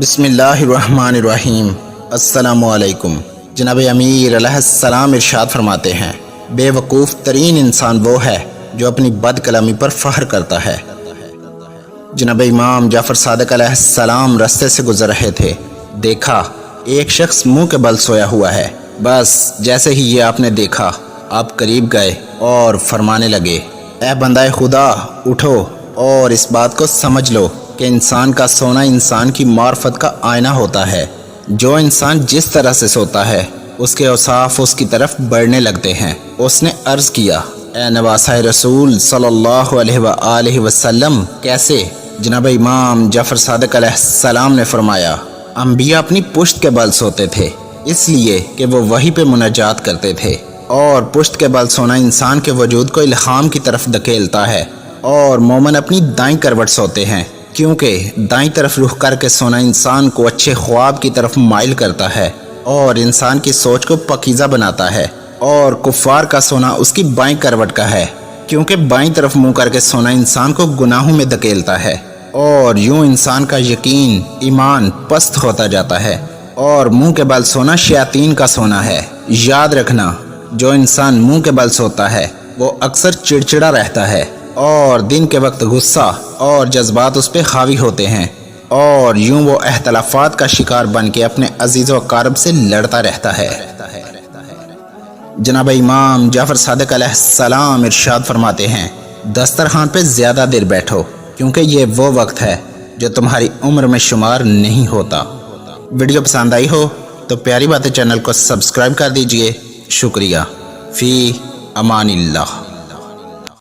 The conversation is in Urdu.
بسم اللہ الرحمن الرحیم۔ السلام علیکم۔ جناب امیر علیہ السلام ارشاد فرماتے ہیں، بے وقوف ترین انسان وہ ہے جو اپنی بد کلامی پر فخر کرتا ہے۔ جناب امام جعفر صادق علیہ السلام رستے سے گزر رہے تھے، دیکھا ایک شخص منہ کے بل سویا ہوا ہے۔ بس جیسے ہی یہ آپ نے دیکھا، آپ قریب گئے اور فرمانے لگے، اے بندہ خدا اٹھو اور اس بات کو سمجھ لو کہ انسان کا سونا انسان کی معرفت کا آئینہ ہوتا ہے۔ جو انسان جس طرح سے سوتا ہے اس کے اوصاف اس کی طرف بڑھنے لگتے ہیں۔ اس نے عرض کیا، اے نواسہ رسول صلی اللہ علیہ وآلہ وسلم، کیسے؟ جناب امام جعفر صادق علیہ السلام نے فرمایا، انبیاء اپنی پشت کے بل سوتے تھے، اس لیے کہ وہ وحی پہ مناجات کرتے تھے، اور پشت کے بل سونا انسان کے وجود کو الہام کی طرف دھکیلتا ہے۔ اور مومن اپنی دائیں کروٹ سوتے ہیں، کیونکہ دائیں طرف رخ کر کے سونا انسان کو اچھے خواب کی طرف مائل کرتا ہے اور انسان کی سوچ کو پاکیزہ بناتا ہے۔ اور کفار کا سونا اس کی بائیں کروٹ کا ہے، کیونکہ بائیں طرف منہ کر کے سونا انسان کو گناہوں میں دھکیلتا ہے، اور یوں انسان کا یقین ایمان پست ہوتا جاتا ہے۔ اور منہ کے بل سونا شیاطین کا سونا ہے۔ یاد رکھنا، جو انسان منہ کے بل سوتا ہے وہ اکثر چڑچڑا رہتا ہے، اور دن کے وقت غصہ اور جذبات اس پہ حاوی ہوتے ہیں، اور یوں وہ اختلافات کا شکار بن کے اپنے عزیز و اقارب سے لڑتا رہتا ہے۔ جناب امام جعفر صادق علیہ السلام ارشاد فرماتے ہیں، دسترخوان پہ زیادہ دیر بیٹھو، کیونکہ یہ وہ وقت ہے جو تمہاری عمر میں شمار نہیں ہوتا۔ ویڈیو پسند آئی ہو تو پیاری باتیں چینل کو سبسکرائب کر دیجئے۔ شکریہ۔ فی امان اللہ۔